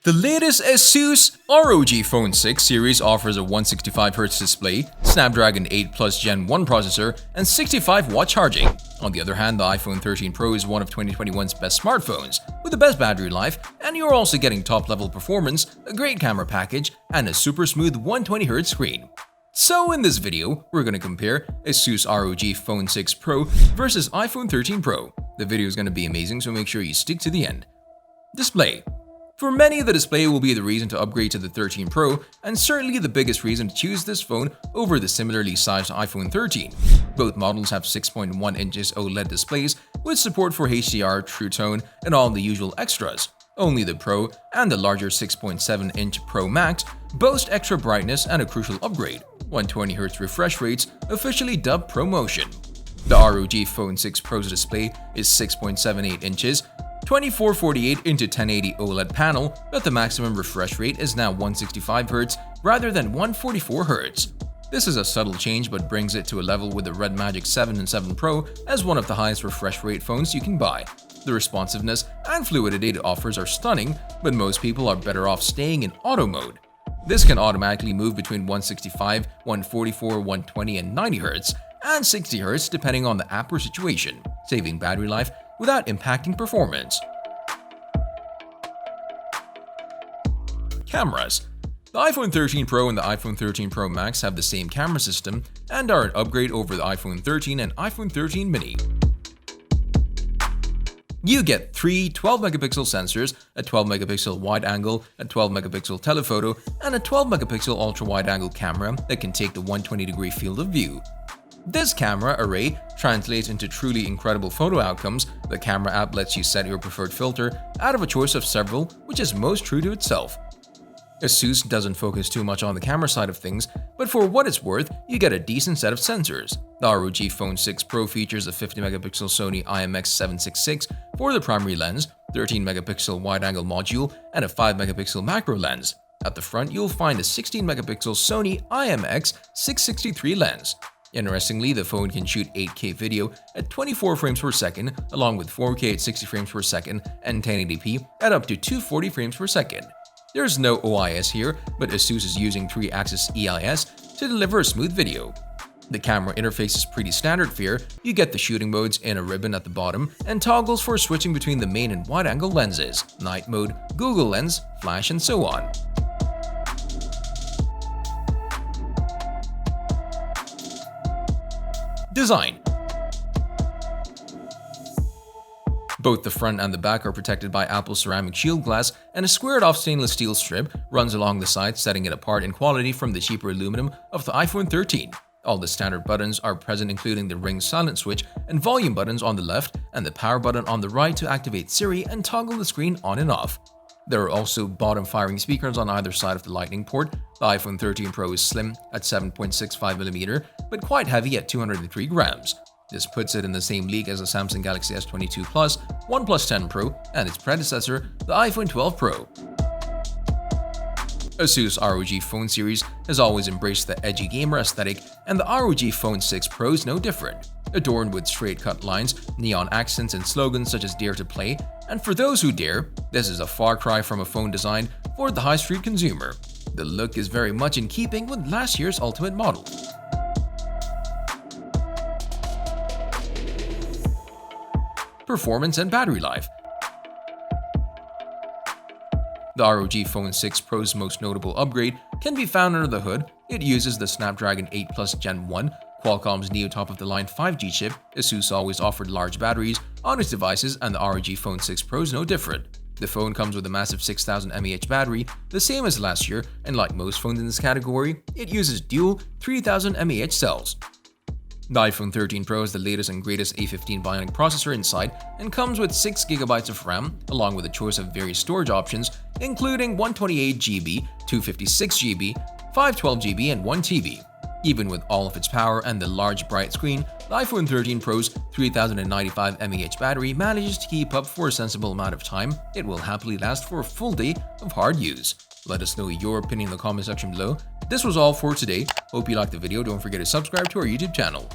The latest Asus ROG Phone 6 series offers a 165Hz display, Snapdragon 8 Plus Gen 1 processor, and 65-watt charging. On the other hand, the iPhone 13 Pro is one of 2021's best smartphones, with the best battery life, and you're also getting top-level performance, a great camera package, and a super smooth 120Hz screen. So in this video, we're going to compare Asus ROG Phone 6 Pro versus iPhone 13 Pro. The video is going to be amazing, so make sure you stick to the end. Display. For many, the display will be the reason to upgrade to the 13 Pro, and certainly the biggest reason to choose this phone over the similarly sized iPhone 13. Both models have 6.1 inches OLED displays with support for HDR, True Tone, and all the usual extras. Only the Pro and the larger 6.7-inch Pro Max boast extra brightness and a crucial upgrade, 120Hz refresh rates, officially dubbed ProMotion. The ROG Phone 6 Pro's display is 6.78 inches, 2448 x 1080 OLED panel, but the maximum refresh rate is now 165Hz rather than 144Hz. This is a subtle change but brings it to a level with the Red Magic 7 and 7 Pro as one of the highest refresh rate phones you can buy. The responsiveness and fluidity it offers are stunning, but most people are better off staying in auto mode. This can automatically move between 165, 144, 120, and 90Hz, and 60Hz depending on the app or situation, saving battery life without impacting performance. Cameras. The iPhone 13 Pro and the iPhone 13 Pro Max have the same camera system and are an upgrade over the iPhone 13 and iPhone 13 mini. You get three 12-megapixel sensors, a 12-megapixel wide-angle, a 12-megapixel telephoto, and a 12-megapixel ultra-wide-angle camera that can take the 120-degree field of view. This camera array translates into truly incredible photo outcomes. The camera app lets you set your preferred filter out of a choice of several, which is most true to itself. Asus doesn't focus too much on the camera side of things, but for what it's worth, you get a decent set of sensors. The ROG Phone 6 Pro features a 50-megapixel Sony IMX766 for the primary lens, 13-megapixel wide-angle module, and a 5-megapixel macro lens. At the front, you'll find a 16-megapixel Sony IMX663 lens. Interestingly, the phone can shoot 8K video at 24 frames per second, along with 4K at 60 frames per second and 1080p at up to 240 frames per second. There's no OIS here, but Asus is using 3-axis EIS to deliver a smooth video. The camera interface is pretty standard fare. You get the shooting modes in a ribbon at the bottom and toggles for switching between the main and wide-angle lenses, night mode, Google Lens, flash, and so on. Design. Both the front and the back are protected by Apple ceramic shield glass, and a squared-off stainless steel strip runs along the sides, setting it apart in quality from the cheaper aluminum of the iPhone 13. All the standard buttons are present, including the Ring silent switch and volume buttons on the left and the power button on the right to activate Siri and toggle the screen on and off. There are also bottom-firing speakers on either side of the Lightning port. The iPhone 13 Pro is slim at 7.65mm, but quite heavy at 203 grams. This puts it in the same league as the Samsung Galaxy S22 Plus, OnePlus 10 Pro, and its predecessor, the iPhone 12 Pro. Asus ROG Phone series has always embraced the edgy gamer aesthetic, and the ROG Phone 6 Pro is no different. Adorned with straight-cut lines, neon accents, and slogans such as "Dare to Play," and for those who dare, this is a far cry from a phone designed for the high-street consumer. The look is very much in keeping with last year's Ultimate model. Performance and battery life. The ROG Phone 6 Pro's most notable upgrade can be found under the hood. It uses the Snapdragon 8 Plus Gen 1, Qualcomm's new top-of-the-line 5G chip. Asus always offered large batteries on its devices, and the ROG Phone 6 Pro is no different. The phone comes with a massive 6000 mAh battery, the same as last year, and like most phones in this category, it uses dual 3000 mAh cells. The iPhone 13 Pro has the latest and greatest A15 Bionic processor inside and comes with 6GB of RAM, along with a choice of various storage options, including 128GB, 256GB, 512GB, and 1TB. Even with all of its power and the large bright screen, the iPhone 13 Pro's 3095 mAh battery manages to keep up for a sensible amount of time. It will happily last for a full day of hard use. Let us know your opinion in the comment section below. This was all for today. Hope you liked the video. Don't forget to subscribe to our YouTube channel.